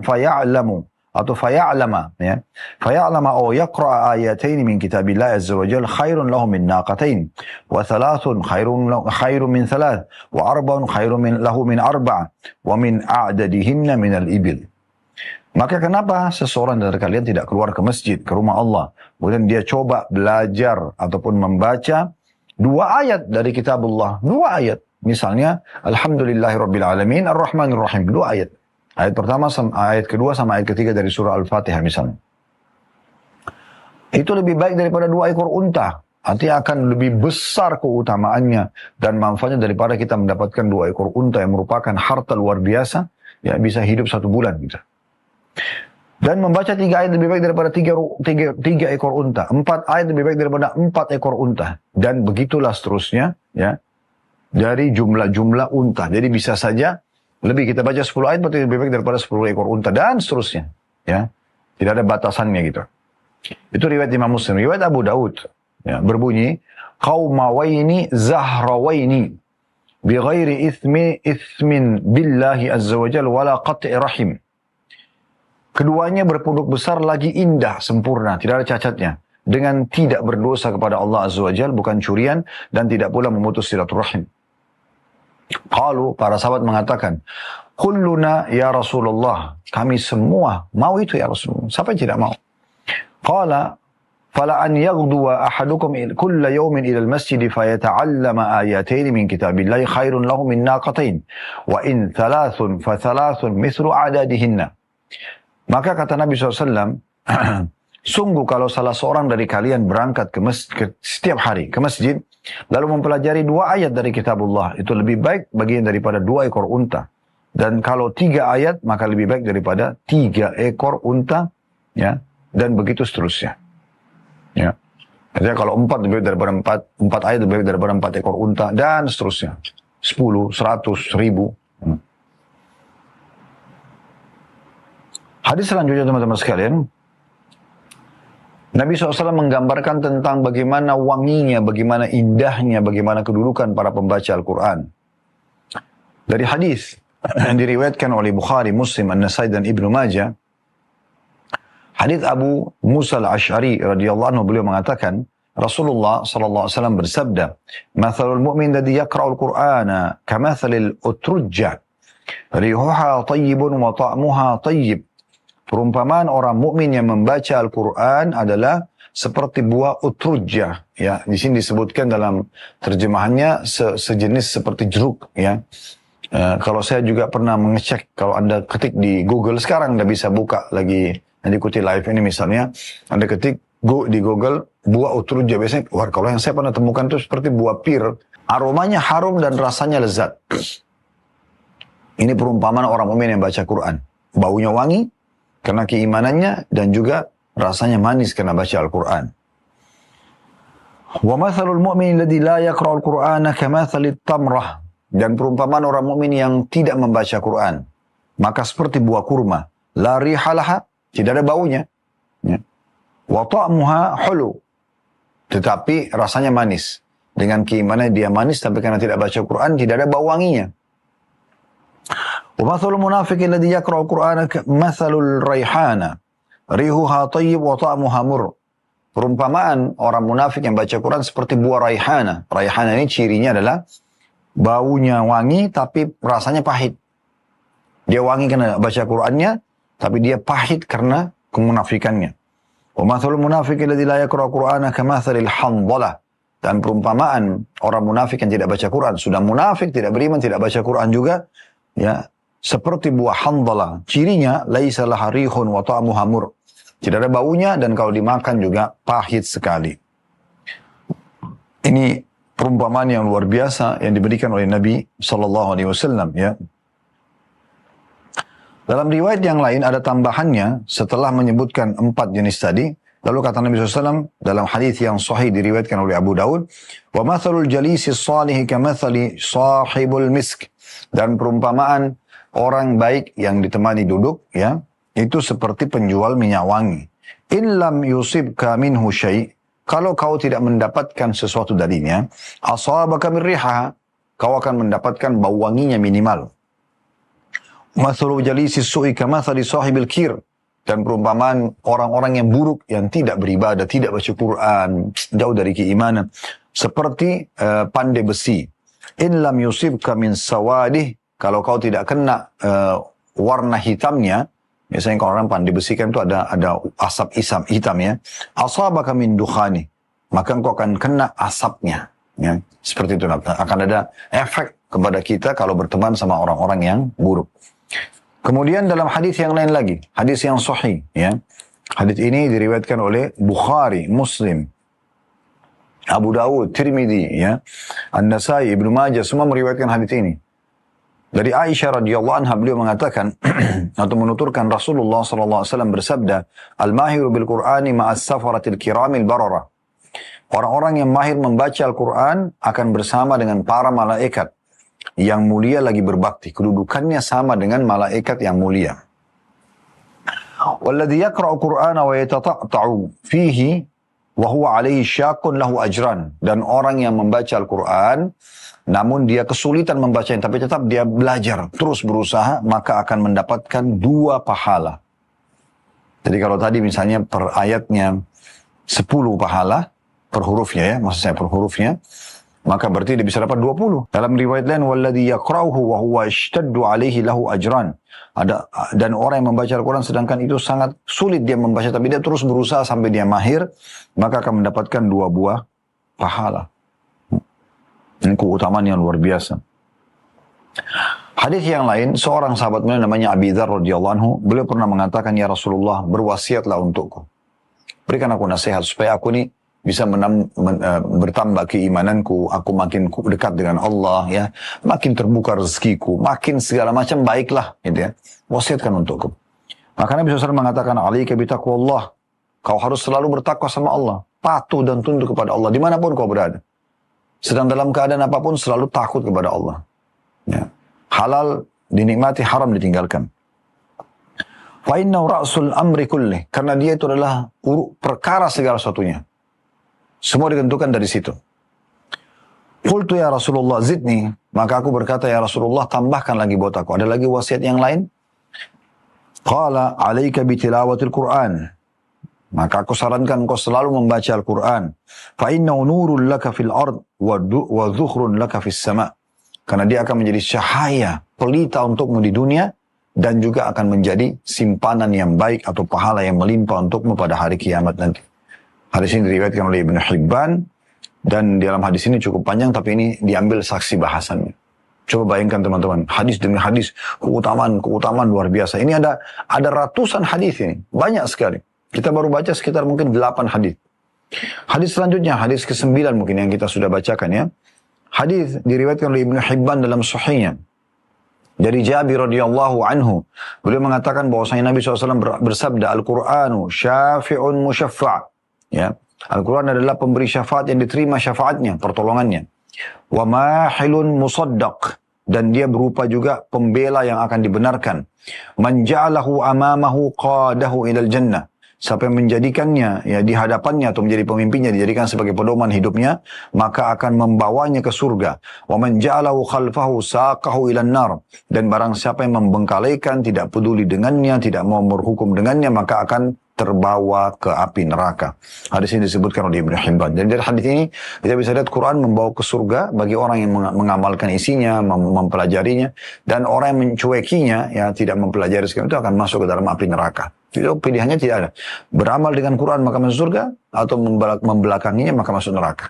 faya'lamu atau faya'lama ya. Faya'lama aw yaqra ayatain min kitabillah azza wa jalla khairun lahu min naqatain wa thalathun khairun min thalath wa arba'un khairun lahu min arba'a wa min a'dadihinna min al-ibil. Maka kenapa seseorang dari kalian tidak keluar ke masjid, ke rumah Allah, kemudian dia coba belajar ataupun membaca 2 ayat dari kitabullah, 2 ayat. Misalnya, Alhamdulillahirrabbilalamin, Ar-Rahmanir-Rahim. 2 ayat. Ayat pertama, ayat kedua, sama ayat ketiga dari surah Al-Fatihah misalnya. Itu lebih baik daripada 2 ekor unta. Artinya akan lebih besar keutamaannya dan manfaatnya daripada kita mendapatkan 2 ekor unta yang merupakan harta luar biasa, ya bisa hidup 1 bulan gitu. Dan membaca 3 ayat lebih baik daripada 3 ekor unta. 4 ayat lebih baik daripada 4 ekor unta. Dan begitulah seterusnya, ya. Dari jumlah-jumlah unta. Jadi bisa saja lebih kita baca 10 ayat berarti lebih baik daripada 10 ekor unta dan seterusnya. Ya. Tidak ada batasannya gitu. Itu riwayat Imam Muslim. Riwayat Abu Daud ya, berbunyi qaumawaini zahrawaini bi ghairi ithmin billahi azza wa jalla wala qat'i rahim. Keduanya berpunduk besar lagi indah, sempurna, tidak ada cacatnya. Dengan tidak berdosa kepada Allah azza wa jalla, bukan curian dan tidak pula memutus silaturahim. Qalu, para sahabat mengatakan, kulluna ya Rasulullah, kami semua mau itu ya Rasulullah. Siapa yang tidak mau? Qala, fala an yaghduwa ahadukum kulla yawmin ila al-masjid fayata'allama ayatain min kitabillahi khairun lahu min naqatain wa in thalathun fa thalathun mithlu a'dadihinna. Maka kata Nabi SAW, sungguh kalau salah seorang dari kalian berangkat setiap hari ke masjid, lalu mempelajari 2 ayat dari kitabullah, itu lebih baik bagian daripada 2 ekor unta. Dan kalau 3 ayat, maka lebih baik daripada 3 ekor unta, ya, dan begitu seterusnya. Ya. Artinya kalau 4 lebih baik daripada 4 ayat lebih baik daripada 4 ekor unta, dan seterusnya. 10, 100, 1000. Hadis selanjutnya teman-teman sekalian, Nabi SAW menggambarkan tentang bagaimana wanginya, bagaimana indahnya, bagaimana kedudukan para pembaca Al-Quran. Dari hadis yang diriwayatkan oleh Bukhari, Muslim, An-Nasai dan Ibnu Majah, hadis Abu Musa al-Ash'ari radhiyallahu anhu, beliau mengatakan, Rasulullah SAW bersabda, "Mathalul mu'min ladzi yaqra'ul Qur'ana kamathalil utrujja, rihuha tayyibun wa ta'muha tayyib." Perumpamaan orang mukmin yang membaca Al-Quran adalah seperti buah utrujah. Ya, di sini disebutkan dalam terjemahannya sejenis seperti jeruk. Ya, kalau saya juga pernah mengecek, kalau Anda ketik di Google sekarang, Anda bisa buka lagi, Anda ikuti live ini misalnya, Anda ketik di Google buah utrujah. Biasanya, kalau yang saya pernah temukan itu seperti buah pir, aromanya harum dan rasanya lezat. Ini perumpamaan orang mukmin yang baca Quran. Baunya wangi karena keimanannya dan juga rasanya manis karena baca Al-Quran. Wa mathalul mu'min alladhi la yaqra'ul Qur'ana kamathalit tamrah. Dan perumpamaan orang mukmin yang tidak membaca Quran, maka seperti buah kurma, la rihalaha, tidak ada baunya. Ya. Wa ta'muha hulu, tetapi rasanya manis. Dengan keimanan dia manis, tapi karena tidak baca Quran tidak ada bau wanginya. وَمَثَلُ الْمُنَافِقِ الَّذِي يَقْرَأُ الْقُرْآنَ مَثَلُ الرَّيْحَانَ رِيحُهَا طَيِّبٌ وَطَعْمُهَا مُرٌّ. Perumpamaan orang munafik yang baca Quran seperti buah raihana. Raihana ini cirinya adalah baunya wangi tapi rasanya pahit. Dia wangi karena baca Qurannya, tapi dia pahit karena kemunafikannya. وَمَثَلُ الْمُنَافِقِ الَّذِي لَا يَقْرَأُ الْقُرْآنَ كَمَثَلِ الْحَنْظَلَةِ dan perumpamaan orang munafik yang tidak baca Quran. Sudah munafik, tidak beriman, tidak baca Quran juga, ya, seperti buah handhalah. Cirinya laisa laha rihun wa ta'muha mur. Tidak ada baunya dan kalau dimakan juga pahit sekali. Ini perumpamaan yang luar biasa yang diberikan oleh Nabi sallallahu alaihi wasallam, ya. Dalam riwayat yang lain ada tambahannya setelah menyebutkan 4 jenis tadi. Lalu kata Nabi SAW dalam hadis yang sahih diriwayatkan oleh Abu Daud, wa mathalul jalisi salih kamathali sahibul misk. Dan perumpamaan orang baik yang ditemani duduk, ya, itu seperti penjual minyak wangi. In lam yusibka minhu syai', kalau kau tidak mendapatkan sesuatu darinya, asabaka min riha, kau akan mendapatkan bau wanginya minimal. Mathalul jalisi su'i kamathali sahibil kir. Dan perumpamaan orang-orang yang buruk, yang tidak beribadah, tidak baca Quran, jauh dari keimanan, seperti pandai besi. In lam yusibka min sawadih, kalau kau tidak kena warna hitamnya, biasanya kalau orang pandai besi kan itu ada asap hitam, ya. Asabaka min dukhani, maka engkau akan kena asapnya, ya. Seperti itu akan ada efek kepada kita kalau berteman sama orang-orang yang buruk. Kemudian dalam hadis yang lain lagi, hadis yang sahih, ya. Hadis ini diriwayatkan oleh Bukhari, Muslim, Abu Dawud, Tirmidzi, ya, An-Nasai, Ibnu Majah, semua meriwayatkan hadis ini. Dari Aisyah radhiyallahu anha, beliau mengatakan atau menuturkan Rasulullah sallallahu alaihi wasallam bersabda, "Al-mahiru bil Qur'ani ma'as safaratil kiramil barara." Orang-orang yang mahir membaca Al-Qur'an akan bersama dengan para malaikat yang mulia lagi berbakti. Kedudukannya sama dengan malaikat yang mulia. Walladhi yaqra'u Qur'ana wa yatata'ta'u fihi wa huwa 'alaihi syaqqun lahu ajran. Dan orang yang membaca Al-Qur'an namun dia kesulitan membacanya tapi tetap dia belajar, terus berusaha, maka akan mendapatkan 2 pahala. Jadi kalau tadi misalnya per ayatnya 10 pahala per hurufnya, ya, maksud saya per hurufnya, maka berarti dia bisa dapat 20. Dalam riwayat lain, walladhi yaqra'uhu wa huwa ishtaddu 'alaihi lahu ajran. Dan orang yang membaca Al-Quran sedangkan itu sangat sulit dia membaca, tapi dia terus berusaha sampai dia mahir, maka akan mendapatkan 2 buah pahala. Ini keutamaan yang luar biasa. Hadis yang lain, seorang sahabat mulia namanya Abi Dzar radhiyallahu anhu, beliau pernah mengatakan, "Ya Rasulullah, berwasiatlah untukku. Berikan aku nasihat supaya aku ini bisa bertambah keimananku, aku makin dekat dengan Allah, ya, makin terbuka rezekiku, makin segala macam baiklah, gitu, ya. Wasiatkan untukku." Maka Nabi SAW mengatakan, "Alaika bitaqwallah." Kau harus selalu bertakwa sama Allah, patuh dan tunduk kepada Allah dimanapun kau berada. Sedang dalam keadaan apapun selalu takut kepada Allah. Ya. Halal dinikmati, haram ditinggalkan. Fa innahu ra'sul amri kullih, karena dia itu adalah perkara segala sesuatunya. Semua ditentukan dari situ. Qultu ya Rasulullah zidni, maka aku berkata, ya Rasulullah tambahkan lagi buat aku. Ada lagi wasiat yang lain? Qala alaika bitilawatil Qur'an. Maka aku sarankan engkau selalu membaca Al-Quran. Fa innahu nurun laka fil ard wa dhukhrun laka fis sama. Karena dia akan menjadi cahaya pelita untukmu di dunia dan juga akan menjadi simpanan yang baik atau pahala yang melimpah untukmu pada hari kiamat nanti. Hadis ini diriwayatkan oleh Ibnu Hibban, dan dalam hadis ini cukup panjang tapi ini diambil saksi bahasannya. Coba bayangkan teman-teman, hadis demi hadis, keutamaan luar biasa. Ini ada ratusan hadis ini, banyak sekali. Kita baru baca sekitar mungkin 8 hadis. Hadis selanjutnya, hadis ke-9 mungkin yang kita sudah bacakan, ya. Hadis diriwayatkan oleh Ibnu Hibban dalam sahihnya. Dari Jabir radhiyallahu anhu, beliau mengatakan bahwasanya Nabi SAW bersabda, Al-Qur'anu syafi'un musyaffa'. Ya, Al-Quran adalah pemberi syafaat yang diterima syafaatnya, pertolongannya. Wa mahilun musaddaq, dan dia berupa juga pembela yang akan dibenarkan. Man ja'alahu amamahu qadahu ilal jannah. Siapa yang menjadikannya, ya, di hadapannya atau menjadi pemimpinnya, dijadikan sebagai pedoman hidupnya, maka akan membawanya ke surga. Wa man ja'alahu khalfahu saqahu ilan nar. Dan barang siapa yang membengkalikan, tidak peduli dengannya, tidak mau berhukum dengannya, maka akan terbawa ke api neraka. Hadis ini disebutkan oleh Ibnu Hibban. Jadi dari hadis ini kita bisa lihat Quran membawa ke surga bagi orang yang mengamalkan isinya, mempelajarinya, dan orang yang mencuekinya, ya, tidak mempelajari itu akan masuk ke dalam api neraka. Itu pilihannya tidak ada. Beramal dengan Quran maka masuk surga, atau membelakanginya maka masuk neraka.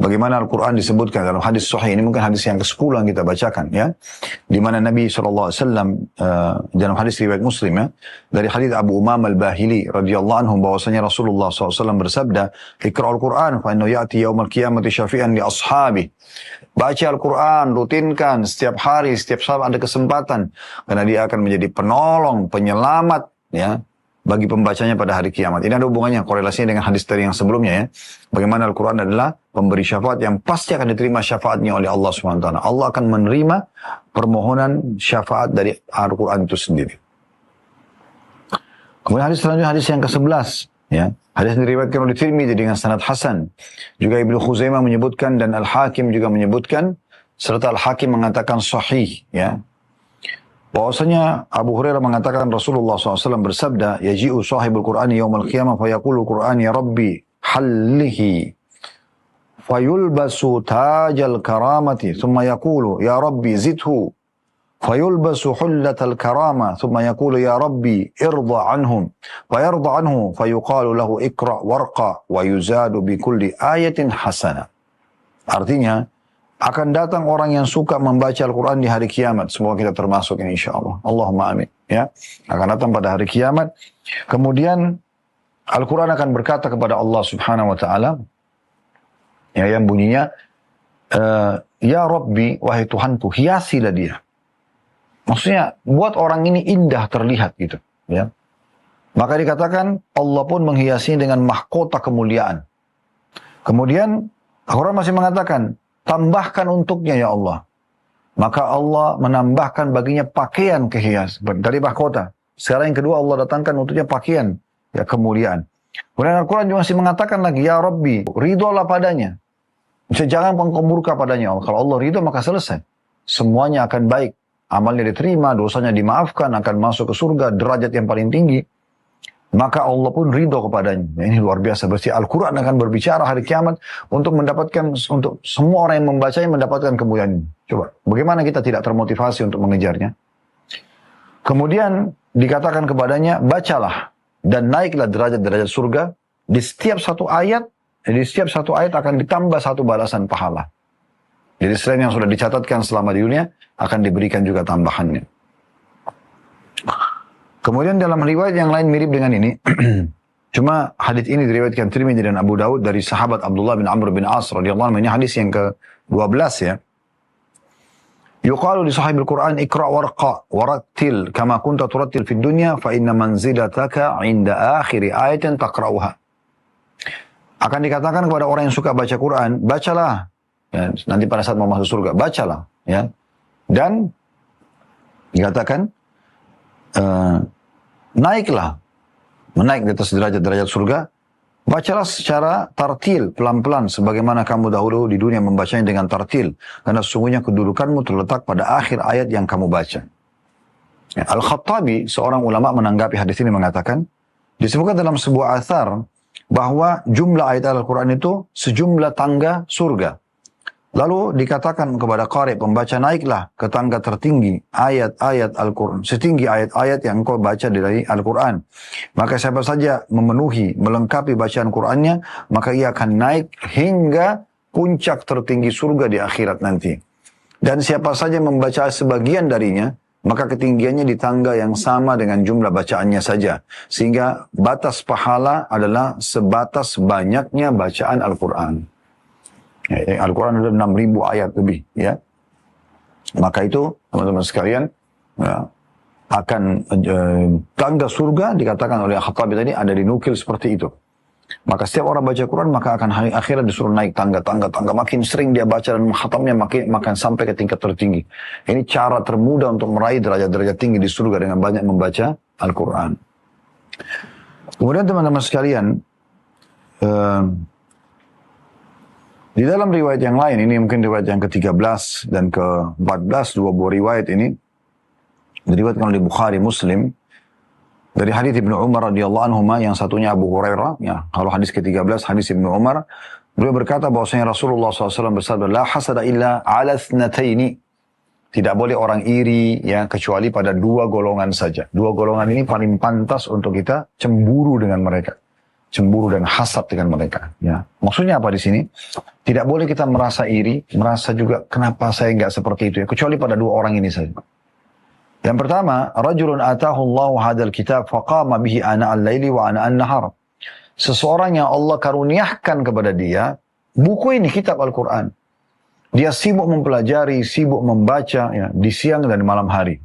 bagaimana Al-Quran disebutkan dalam hadis sahih, ini mungkin hadis yang ke-10 yang kita bacakan ya, di mana Nabi SAW dalam hadis riwayat Muslim ya, dari hadis Abu Umamah Al-Bahili radhiyallahu anhu bahwasanya Rasulullah SAW bersabda, "Iqra'ul Quran fa innahu ya'ti yaumil qiyamati syafi'an li ashabi." Baca Al-Quran, rutinkan setiap hari, setiap saat ada kesempatan, karena dia akan menjadi penolong, penyelamat ya bagi pembacanya pada hari kiamat. Ini ada hubungannya, korelasinya dengan hadis tadi yang sebelumnya ya. Bagaimana Al-Quran adalah pemberi syafaat yang pasti akan diterima syafaatnya oleh Allah SWT. Allah akan menerima permohonan syafaat dari Al-Quran itu sendiri. Kemudian hadis selanjutnya, hadis yang ke-11 ya. Hadis yang diriwayatkan oleh Tirmidzi dengan sanad hasan. Juga Ibnu Khuzaimah menyebutkan dan Al-Hakim juga menyebutkan, serta Al-Hakim mengatakan sahih ya. Bahwasanya Abu Hurairah mengatakan Rasulullah SAW bersabda, "Yaji'u sahibul Qur'ani yawmal qiyamah fayaqulu Qur'an ya Rabbi hallihi fayulbasu tajal karamati thumma yaqulu ya Rabbi zidhu fayulbasu hullatal karama thumma yaqulu ya Rabbi irda anhum fayarda anhu fayuqalu lahu ikra warqa wa yuzadu bi kulli ayatin hasana." Artinya, akan datang orang yang suka membaca Al-Quran di hari kiamat. Semoga kita termasuk ini insyaAllah. Allahumma amin. Ya. Akan datang pada hari kiamat. Kemudian Al-Quran akan berkata kepada Allah subhanahu wa ta'ala. Ya, yang bunyinya. Ya Rabbi, wahai Tuhanku, hiasilah dia. Maksudnya, buat orang ini indah terlihat gitu. Ya. Maka dikatakan, Allah pun menghiasinya dengan mahkota kemuliaan. Kemudian, Al-Quran masih mengatakan, tambahkan untuknya ya Allah. Maka Allah menambahkan baginya pakaian kehias dari mahkota. Sekarang yang kedua Allah datangkan untuknya pakaian ya kemuliaan. Kemudian Al-Quran juga masih mengatakan lagi, ya Rabbi, ridholah padanya. Jangan engkau murka padanya Allah. Kalau Allah ridho maka selesai. Semuanya akan baik. Amalnya diterima, dosanya dimaafkan, akan masuk ke surga, derajat yang paling tinggi. Maka Allah pun ridho kepadanya. Ya, ini luar biasa. Berarti Al-Quran akan berbicara hari kiamat untuk mendapatkan, untuk semua orang yang membacanya mendapatkan kemuliaan ini. Coba, bagaimana kita tidak termotivasi untuk mengejarnya? Kemudian dikatakan kepadanya, bacalah dan naiklah derajat-derajat surga. Di setiap satu ayat akan ditambah satu balasan pahala. Jadi selain yang sudah dicatatkan selama di dunia, akan diberikan juga tambahannya. Kemudian dalam riwayat yang lain mirip dengan ini, cuma hadits ini diriwayatkan Tirmidzi dan Abu Daud dari sahabat Abdullah bin Amr bin As radhiyallahu anhu. Ini hadis yang ke-12 ya. Yuqalu li sahibil Quran ikra warqa warattil kama kunta turattil fid dunya fa inna manzilataka 'inda akhir ayatin taqra'uha. Akan dikatakan kepada orang yang suka baca Quran, bacalah. Ya, nanti pada saat mau masuk surga, bacalah ya. Dan dikatakan naiklah, menaik di atas derajat-derajat surga, bacalah secara tartil, pelan-pelan, sebagaimana kamu dahulu di dunia membacanya dengan tartil, karena sesungguhnya kedudukanmu terletak pada akhir ayat yang kamu baca. Ya, Al-Khattabi, seorang ulama menanggapi hadis ini mengatakan, disebutkan dalam sebuah athar, bahwa jumlah ayat Al-Quran itu sejumlah tangga surga. Lalu dikatakan kepada qari pembaca, naiklah ke tangga tertinggi ayat-ayat Al-Quran, setinggi ayat-ayat yang engkau baca dari Al-Quran. Maka siapa saja memenuhi, melengkapi bacaan Qurannya, maka ia akan naik hingga puncak tertinggi surga di akhirat nanti. Dan siapa saja membaca sebagian darinya, maka ketinggiannya di tangga yang sama dengan jumlah bacaannya saja. Sehingga batas pahala adalah sebatas banyaknya bacaan Al-Quran. Ya, Al-Quran ada 6.000 ayat lebih, ya. Maka itu, teman-teman sekalian, ya, akan tangga surga dikatakan oleh Al-Khattabi tadi ada dinukil seperti itu. Maka setiap orang baca Quran maka akan hari akhirat disuruh naik tangga-tangga, makin sering dia baca dan khatamnya makin sampai ke tingkat tertinggi. Ini cara termudah untuk meraih derajat-derajat tinggi di surga dengan banyak membaca Al-Quran. Kemudian teman-teman sekalian, di dalam riwayat yang lain, ini mungkin riwayat yang ke-13 dan ke-14, dua buah riwayat ini diriwayatkan oleh Bukhari Muslim dari hadis Ibnu Umar radhiyallahu anhu, yang satunya Abu Hurairah, ya. Kalau hadis ke-13 hadis Ibnu Umar, beliau berkata bahwasanya Rasulullah SAW bersabda, la hasada illa ala thnataini. Tidak boleh orang iri ya kecuali pada dua golongan saja. Dua golongan ini paling pantas untuk kita cemburu dengan mereka. cemburu dan hasad dengan mereka. Ya, maksudnya apa di sini? Tidak boleh kita merasa iri, merasa juga kenapa saya nggak seperti itu ya. Kecuali pada dua orang ini saja. Yang pertama, rajulun atahu Allahu hadal kitab faqama bihi ana al-laili wa ana an-nahar. Seseorang yang Allah karuniakan kepada dia buku ini, kitab Al-Quran. Dia sibuk mempelajari, sibuk membaca ya, di siang dan di malam hari.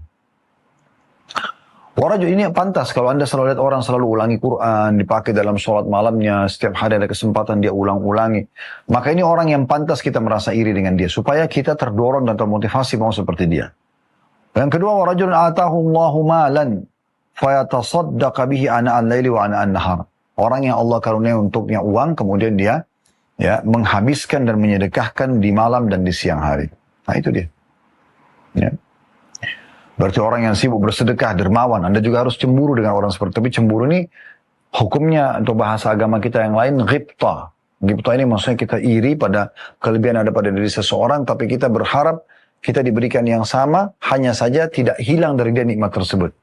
Warajul ini pantas kalau Anda selalu lihat orang selalu ulangi Quran, dipakai dalam sholat malamnya, setiap hari ada kesempatan dia ulang-ulangi. Maka ini orang yang pantas kita merasa iri dengan dia, supaya kita terdorong dan termotivasi mau seperti dia. Yang kedua, warajul atahu Allahu malan, fayatasaddaqa bihi ana al-laili wa ana an-nahar. Orang yang Allah karunia untuknya uang, kemudian dia ya menghabiskan dan menyedekahkan di malam dan di siang hari. Nah itu dia. Ya. Berarti orang yang sibuk bersedekah, dermawan. Anda juga harus cemburu dengan orang seperti itu. Tapi cemburu ini hukumnya untuk bahasa agama kita yang lain ghibta. Ghibta ini maksudnya kita iri pada kelebihan ada pada diri seseorang, tapi kita berharap kita diberikan yang sama, hanya saja tidak hilang dari dia nikmat tersebut.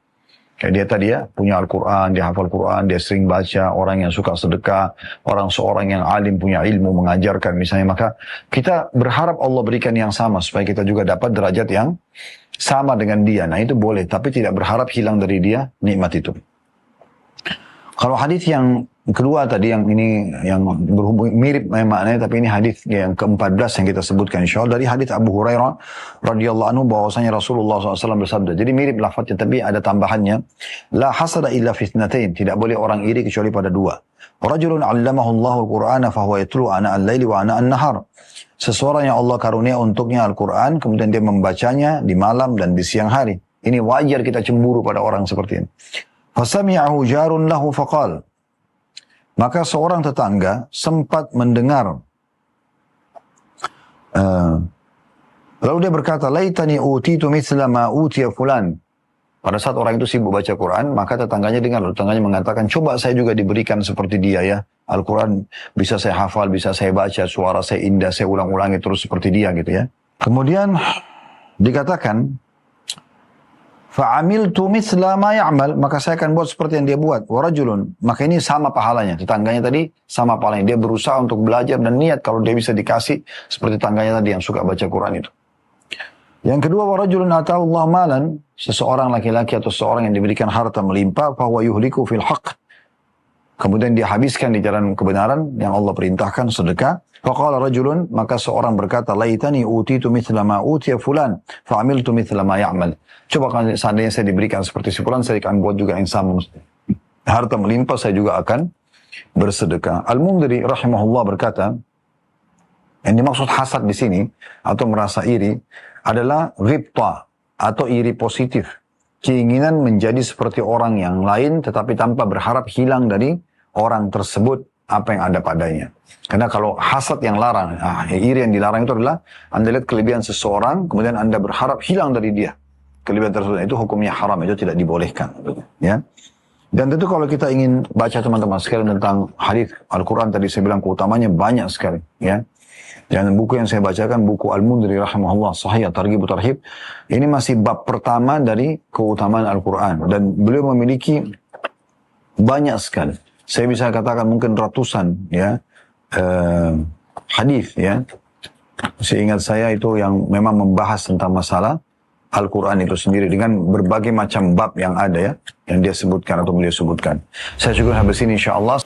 Kayak dia tadi ya, punya Al-Quran, dia hafal Quran, dia sering baca, orang yang suka sedekah, seorang yang alim, punya ilmu, mengajarkan misalnya. Maka kita berharap Allah berikan yang sama, supaya kita juga dapat derajat yang sama dengan dia. Nah itu boleh, tapi tidak berharap hilang dari dia nikmat itu. Kalau hadis yang kedua tadi, yang ini yang berhubung mirip maknanya, tapi ini hadis yang ke-14 yang kita sebutkan insyaallah dari hadis Abu Hurairah radhiyallahu anhu bahwasanya Rasulullah SAW bersabda. Jadi mirip lafadznya, tapi ada tambahannya. La hasada illa fitnatain, tidak boleh orang iri kecuali pada dua. Rajulun 'allamahu Allahu al-Qur'ana fa huwa yatlu ana al-laili wa ana an-nahar. Seseorang yang Allah karunia untuknya Al-Quran, kemudian dia membacanya di malam dan di siang hari. Ini wajar kita cemburu pada orang seperti ini. Fasami'ahu jarun lahu faqal. Maka seorang tetangga sempat mendengar. Lalu dia berkata, laitani utitu mithla ma utiya fulan. Pada saat orang itu sibuk baca Quran, maka tetangganya dengar. Tetangganya mengatakan, coba saya juga diberikan seperti dia ya. Al-Quran bisa saya hafal, bisa saya baca, suara saya indah, saya ulang-ulangi terus seperti dia gitu ya. Kemudian dikatakan, fa'amiltu mithla ma ya'mal, maka saya akan buat seperti yang dia buat. Warajulun, maka ini sama pahalanya. Tetangganya tadi sama pahalanya. Dia berusaha untuk belajar dan niat kalau dia bisa dikasih seperti tetangganya tadi yang suka baca Quran itu. Yang kedua, warajulun atahu Allah malan, seseorang laki-laki atau seseorang yang diberikan harta melimpah, fahuwa yuhliku fil haqq. Kemudian dia habiskan di jalan kebenaran yang Allah perintahkan, sedekah. Faqala rajulun, maka seorang berkata, laitani utitu mithla ma utiya fulan, fa'amiltu mithla ma ya'mal. Coba kalau seandainya saya diberikan seperti si fulan, saya akan buat juga yang sama. Harta melimpah, saya juga akan bersedekah. Al-Mundhiri rahimahullah berkata, yang dimaksud hasad di sini atau merasa iri adalah ghibta atau iri positif. Keinginan menjadi seperti orang yang lain tetapi tanpa berharap hilang dari orang tersebut apa yang ada padanya. Karena kalau hasad yang larang, iri yang dilarang itu adalah Anda lihat kelebihan seseorang kemudian Anda berharap hilang dari dia. Kelebihan tersebut itu hukumnya haram, itu tidak dibolehkan. Ya. Dan tentu kalau kita ingin baca teman-teman sekalian tentang hadis Al-Quran tadi saya bilang keutamanya banyak sekali. Ya. Dan buku yang saya bacakan, buku Al-Mundhiri rahimahullah, Sahih Targhib Tarhib, ini masih bab pertama dari keutamaan Al-Quran. Dan beliau memiliki banyak sekali. Saya bisa katakan mungkin ratusan ya hadis ya. Seingat saya itu yang memang membahas tentang masalah Al-Quran itu sendiri dengan berbagai macam bab yang ada ya, yang dia sebutkan atau beliau sebutkan. Saya cukup habis ini insyaAllah.